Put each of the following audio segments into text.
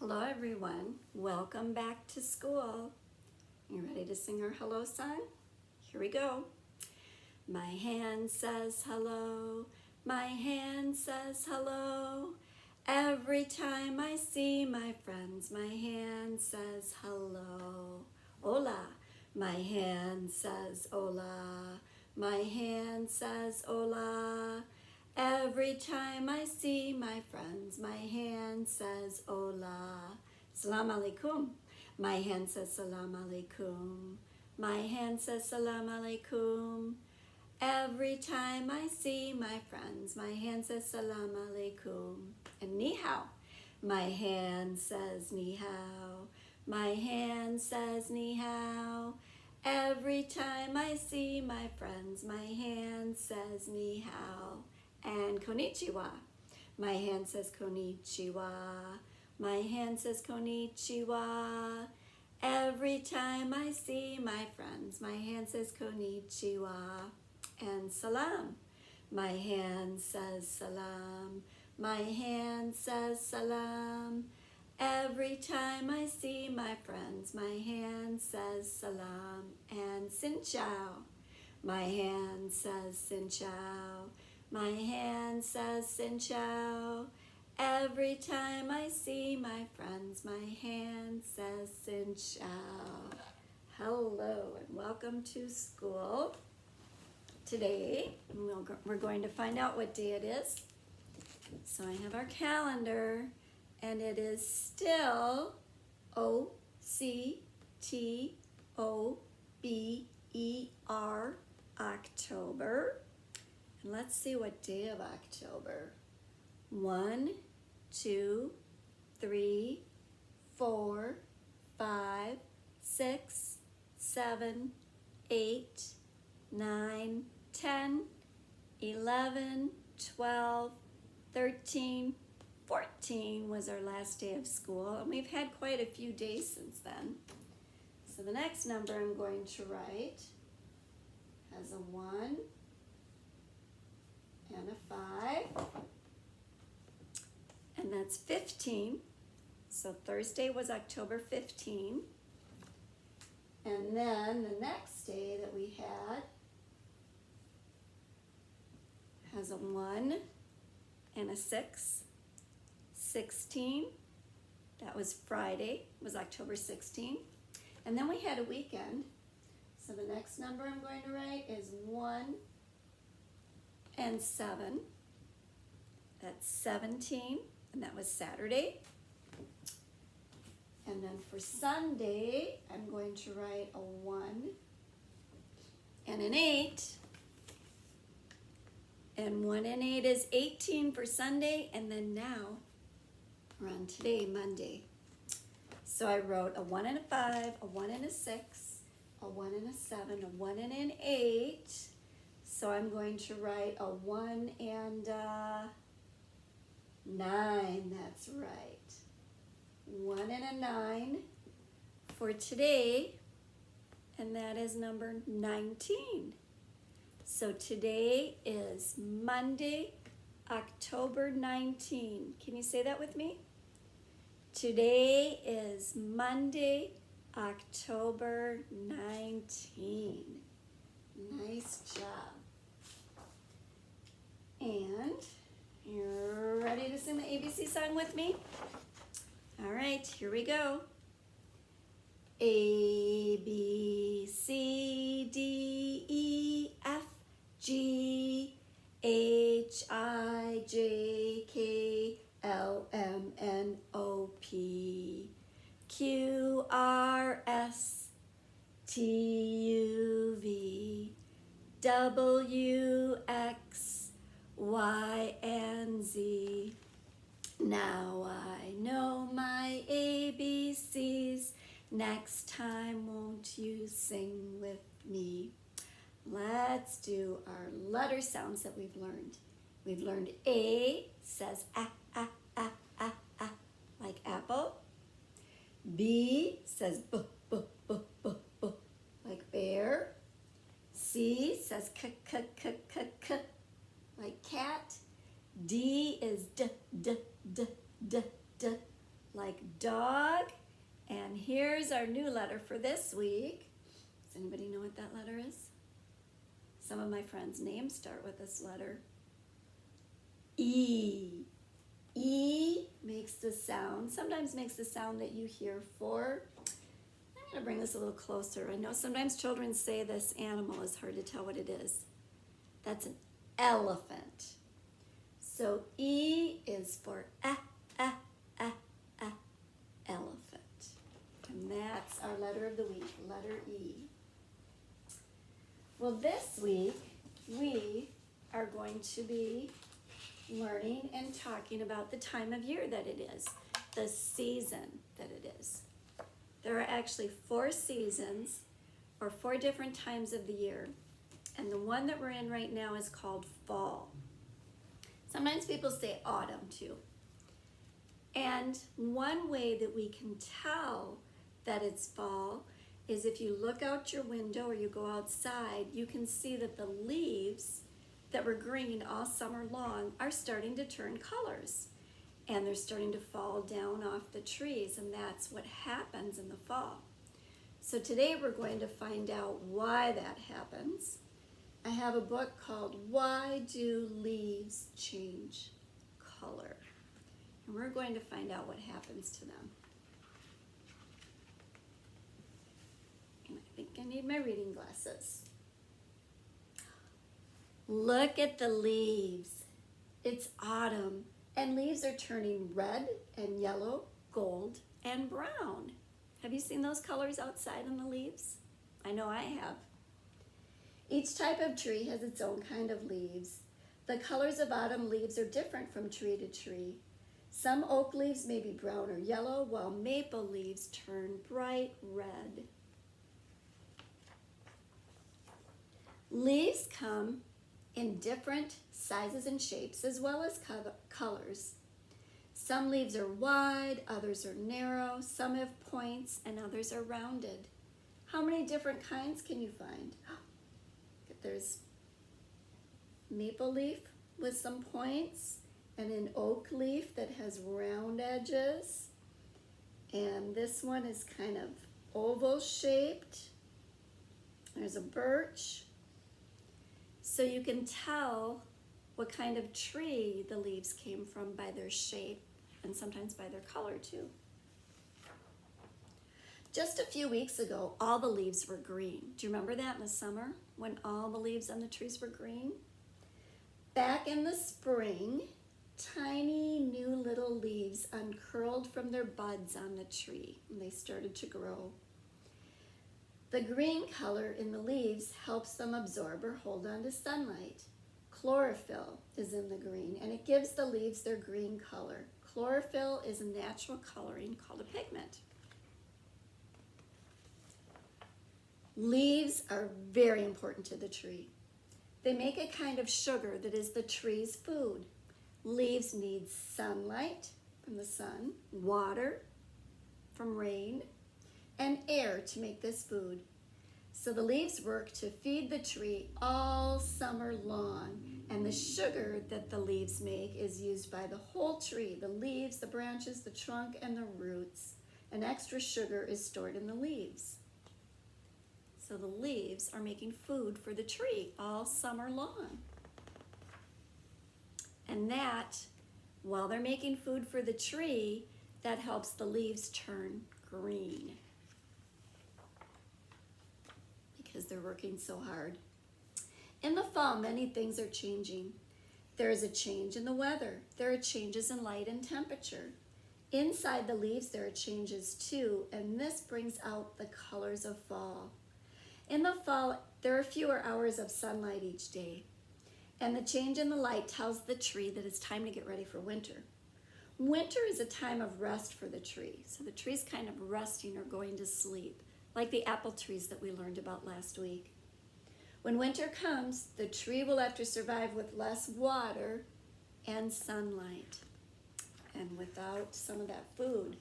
Hello everyone, welcome back to school. You ready to sing our hello song? Here we go. My hand says hello, my hand says hello. Every time I see my friends, my hand says hello. Hola, my hand says hola, my hand says hola. Every time I see my friends, my hand says hola. Salam alaikum. My hand says salam alaikum. My hand says salam alaikum. Every time I see my friends, my hand says salam alaikum. And ni hao. My hand says ni hao. My hand says ni hao. Every time I see my friends, my hand says ni hao. And konnichiwa. My hand says konnichiwa. My hand says konnichiwa. Every time I see my friends, my hand says konnichiwa. And salam. My hand says salam. My hand says salam. Every time I see my friends, my hand says salam. And sin chao. My hand says sin chao. My hand says sin chao. Every time I see my friends, my hand says sin chao. Hello and welcome to school. Today we're going to find out what day it is. So I have our calendar and it is still O-C-T-O-B-E-R, October. And let's see what day of October. 1, 2, 3, 4, 5, 6, 7, 8, 9, 10, 11, 12, 13, 14 was our last day of school. And we've had quite a few days since then. So the next number I'm going to write has a 1 and a 5. And that's 15. So Thursday was October 15. And then the next day that we had has a 1 and a 6. 16. That was Friday, was October 16. And then we had a weekend. So the next number I'm going to write is 1 and 7. That's 17. And that was Saturday. And then for Sunday, I'm going to write a 1 and an 8. And 1 and 8 is 18 for Sunday. And then now, we're on today, Monday. So I wrote a 1 and a 5, a 1 and a 6, a 1 and a 7, a 1 and an 8. So I'm going to write a 1 and a 9, that's right. 1 and a 9 for today, and that is number 19. So today is Monday, October 19. Can you say that with me? Today is Monday, October 19. Nice job. And you're ready to sing the ABC song with me? All right, here we go. A, B, C, D, E, F, G, H, I, J, K, L, M, N, O, P, Q, R, S, T, U, V, W, X, Y, and Z. Now I know my ABCs. Next time, won't you sing with me? Let's do our letter sounds that we've learned. We've learned A says like apple. B says b, like bear. C says k, like cat. D is d, like like dog. And here's our new letter for this week. Does anybody know what that letter is? Some of my friends' names start with this letter. E. E makes the sound, sometimes makes the sound that you hear for. I'm going to bring this a little closer. I know sometimes children say this animal is hard to tell what it is. That's an elephant. So E is for elephant. And that's our letter of the week, letter E. Well, this week we are going to be learning and talking about the time of year that it is, the season that it is. There are actually 4 seasons or 4 different times of the year. And the one that we're in right now is called fall. Sometimes people say autumn too. And one way that we can tell that it's fall is if you look out your window or you go outside, you can see that the leaves that were green all summer long are starting to turn colors. And they're starting to fall down off the trees, and that's what happens in the fall. So today we're going to find out why that happens. I have a book called Why Do Leaves Change Color? And we're going to find out what happens to them. And I think I need my reading glasses. Look at the leaves. It's autumn, and leaves are turning red and yellow, gold, and brown. Have you seen those colors outside in the leaves? I know I have. Each type of tree has its own kind of leaves. The colors of autumn leaves are different from tree to tree. Some oak leaves may be brown or yellow, while maple leaves turn bright red. Leaves come in different sizes and shapes, as well as colors. Some leaves are wide, others are narrow, some have points, and others are rounded. How many different kinds can you find? There's maple leaf with some points, and an oak leaf that has round edges. And this one is kind of oval shaped. There's a birch. So you can tell what kind of tree the leaves came from by their shape and sometimes by their color too. Just a few weeks ago, all the leaves were green. Do you remember that in the summer when all the leaves on the trees were green? Back in the spring, tiny new little leaves uncurled from their buds on the tree and they started to grow. The green color in the leaves helps them absorb or hold on to sunlight. Chlorophyll is in the green, and it gives the leaves their green color. Chlorophyll is a natural coloring called a pigment. Leaves are very important to the tree. They make a kind of sugar that is the tree's food. Leaves need sunlight from the sun, water from rain, and air to make this food. So the leaves work to feed the tree all summer long, and the sugar that the leaves make is used by the whole tree, the leaves, the branches, the trunk, and the roots. And extra sugar is stored in the leaves. So the leaves are making food for the tree all summer long. And that, while they're making food for the tree, that helps the leaves turn green because they're working so hard. In the fall, many things are changing. There is a change in the weather. There are changes in light and temperature. Inside the leaves, there are changes too, and this brings out the colors of fall. In the fall, there are fewer hours of sunlight each day, and the change in the light tells the tree that it's time to get ready for winter. Winter is a time of rest for the tree, so the tree's kind of resting or going to sleep, like the apple trees that we learned about last week. When winter comes, the tree will have to survive with less water and sunlight, and without some of that food.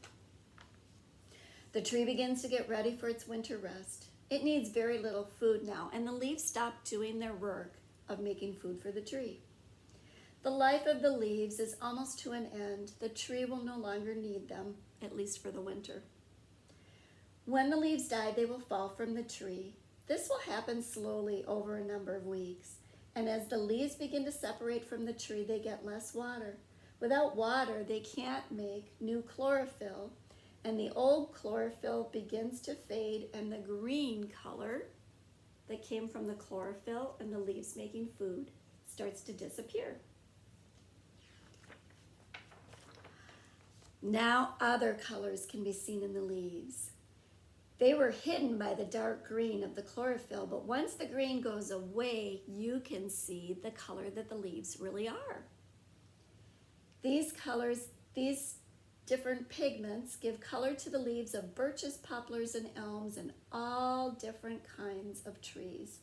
The tree begins to get ready for its winter rest. It needs very little food now, and the leaves stop doing their work of making food for the tree. The life of the leaves is almost to an end. The tree will no longer need them, at least for the winter. When the leaves die, they will fall from the tree. This will happen slowly over a number of weeks. And as the leaves begin to separate from the tree, they get less water. Without water, they can't make new chlorophyll, and the old chlorophyll begins to fade, and the green color that came from the chlorophyll and the leaves making food starts to disappear. Now other colors can be seen in the leaves. They were hidden by the dark green of the chlorophyll, but once the green goes away, you can see the color that the leaves really are. These colors, these different pigments give color to the leaves of birches, poplars, and elms, and all different kinds of trees.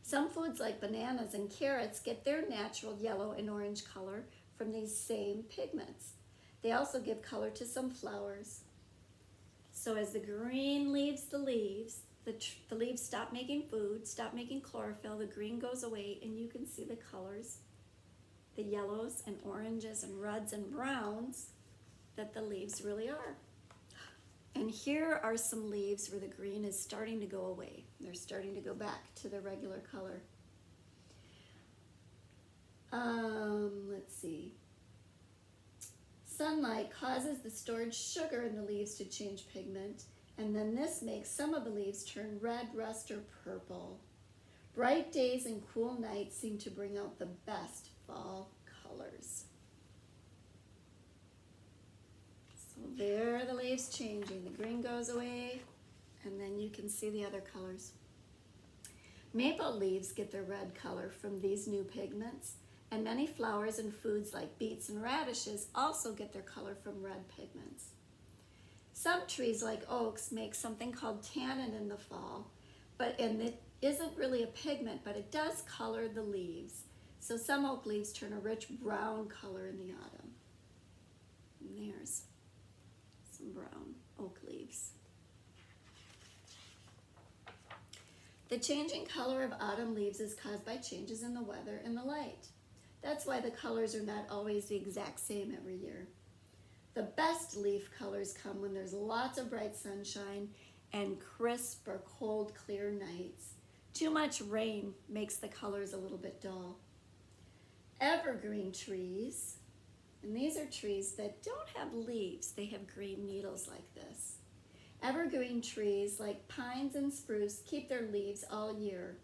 Some foods like bananas and carrots get their natural yellow and orange color from these same pigments. They also give color to some flowers. So as the green leaves the leaves, the leaves stop making food, stop making chlorophyll, the green goes away, and you can see the colors, the yellows and oranges and reds and browns that the leaves really are. And here are some leaves where the green is starting to go away. They're starting to go back to their regular color. Let's see. Sunlight causes the stored sugar in the leaves to change pigment, and then this makes some of the leaves turn red, rust, or purple. Bright days and cool nights seem to bring out the best fall colors. So there are the leaves changing. The green goes away, and then you can see the other colors. Maple leaves get their red color from these new pigments, and many flowers and foods like beets and radishes also get their color from red pigments. Some trees like oaks make something called tannin in the fall, and it isn't really a pigment, but it does color the leaves. So some oak leaves turn a rich brown color in the autumn. And there's some brown oak leaves. The changing color of autumn leaves is caused by changes in the weather and the light. That's why the colors are not always the exact same every year. The best leaf colors come when there's lots of bright sunshine and crisp or cold, clear nights. Too much rain makes the colors a little bit dull. Evergreen trees, and these are trees that don't have leaves, they have green needles like this. Evergreen trees like pines and spruce keep their leaves all year,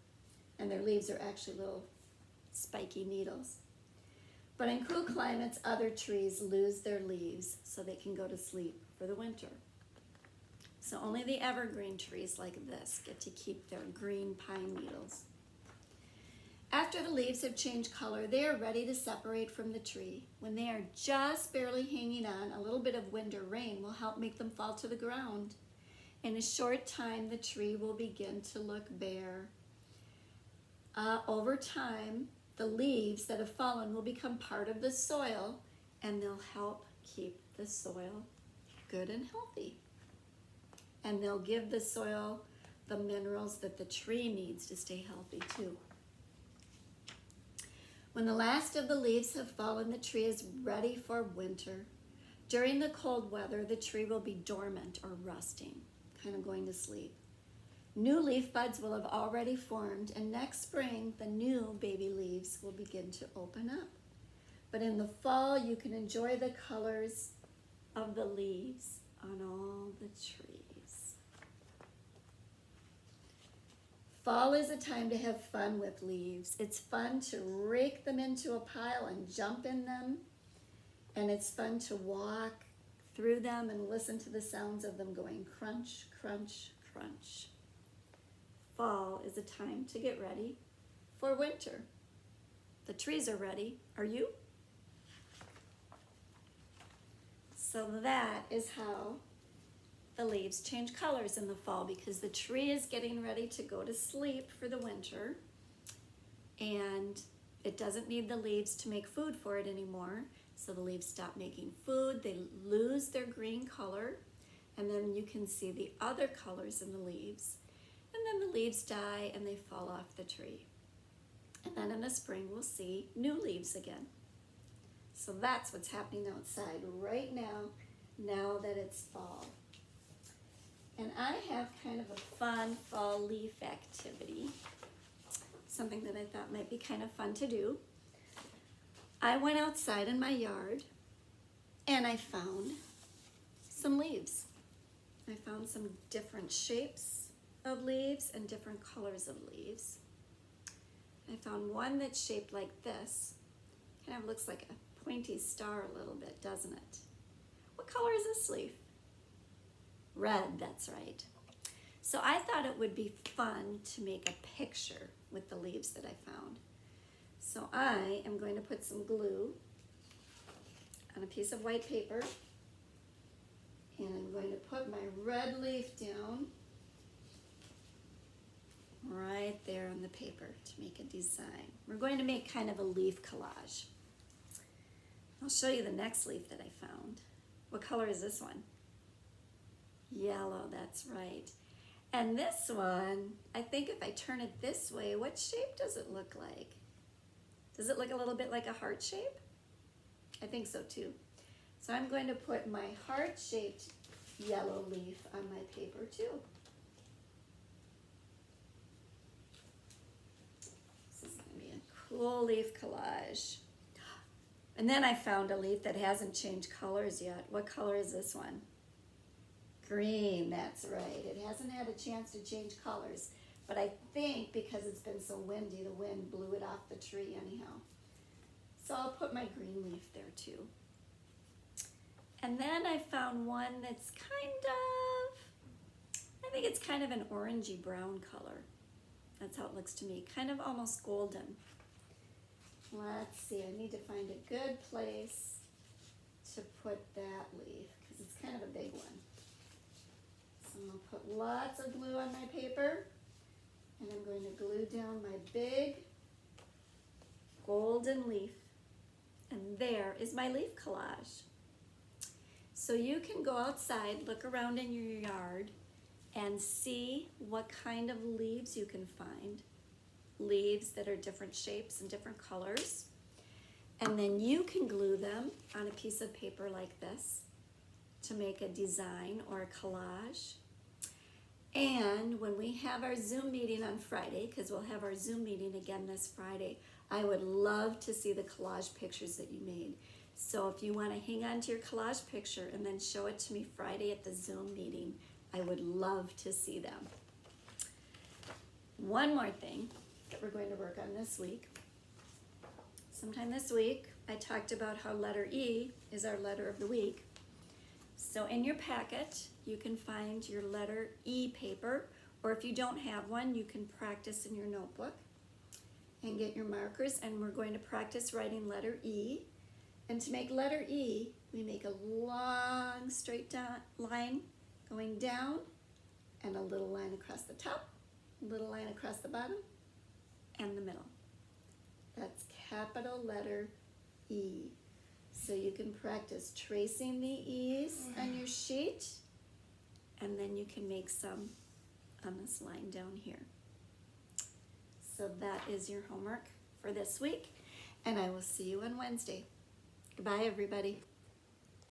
and their leaves are actually little spiky needles. But in cool climates, other trees lose their leaves so they can go to sleep for the winter. So only the evergreen trees like this get to keep their green pine needles. After the leaves have changed color, they are ready to separate from the tree. When they are just barely hanging on, a little bit of wind or rain will help make them fall to the ground. In a short time, the tree will begin to look bare. Over time, the leaves that have fallen will become part of the soil, and they'll help keep the soil good and healthy. And they'll give the soil the minerals that the tree needs to stay healthy too. When the last of the leaves have fallen, the tree is ready for winter. During the cold weather, the tree will be dormant or rusting, kind of going to sleep. New leaf buds will have already formed, and next spring, the new baby leaves will begin to open up. But in the fall, you can enjoy the colors of the leaves on all the trees. Fall is a time to have fun with leaves. It's fun to rake them into a pile and jump in them, and it's fun to walk through them and listen to the sounds of them going crunch, crunch, crunch. Fall is a time to get ready for winter. The trees are ready. Are you? So that is how the leaves change colors in the fall, because the tree is getting ready to go to sleep for the winter, and it doesn't need the leaves to make food for it anymore. So the leaves stop making food, they lose their green color, and then you can see the other colors in the leaves. And then the leaves die and they fall off the tree. And then in the spring, we'll see new leaves again. So that's what's happening outside right now that it's fall. And I have kind of a fun fall leaf activity, something that I thought might be kind of fun to do. I went outside in my yard and I found some leaves. I found some different shapes of leaves and different colors of leaves. I found one that's shaped like this. Kind of looks like a pointy star a little bit, doesn't it? What color is this leaf? Red, that's right. So I thought it would be fun to make a picture with the leaves that I found. So I am going to put some glue on a piece of white paper, and I'm going to put my red leaf down right there on the paper to make a design. We're going to make kind of a leaf collage. I'll show you the next leaf that I found. What color is this one? Yellow, that's right. And this one, I think if I turn it this way, what shape does it look like? Does it look a little bit like a heart shape? I think so too. So I'm going to put my heart-shaped yellow leaf on my paper too. This is going to be a cool leaf collage. And then I found a leaf that hasn't changed colors yet. What color is this one? Green, that's right. It hasn't had a chance to change colors, but I think because it's been so windy, the wind blew it off the tree anyhow. So I'll put my green leaf there too. And then I found one that's I think it's kind of an orangey brown color. That's how it looks to me, kind of almost golden. Let's see, I need to find a good place to put that leaf because it's kind of a big one. So I'll put lots of glue on my paper, and I'm going to glue down my big golden leaf. And there is my leaf collage. So you can go outside, look around in your yard, and see what kind of leaves you can find. Leaves that are different shapes and different colors. And then you can glue them on a piece of paper like this to make a design or a collage. And when we have our Zoom meeting on Friday, because we'll have our Zoom meeting again this Friday, I would love to see the collage pictures that you made. So if you want to hang on to your collage picture and then show it to me Friday at the Zoom meeting, I would love to see them. One more thing that we're going to work on this week. Sometime this week, I talked about how letter E is our letter of the week. So in your packet, you can find your letter E paper, or if you don't have one, you can practice in your notebook and get your markers, and we're going to practice writing letter E. And to make letter E, we make a long straight line going down and a little line across the top, a little line across the bottom, and the middle. That's capital letter E. So you can practice tracing the E's on your sheet, and then you can make some on this line down here. So that is your homework for this week, and I will see you on Wednesday. Goodbye, everybody.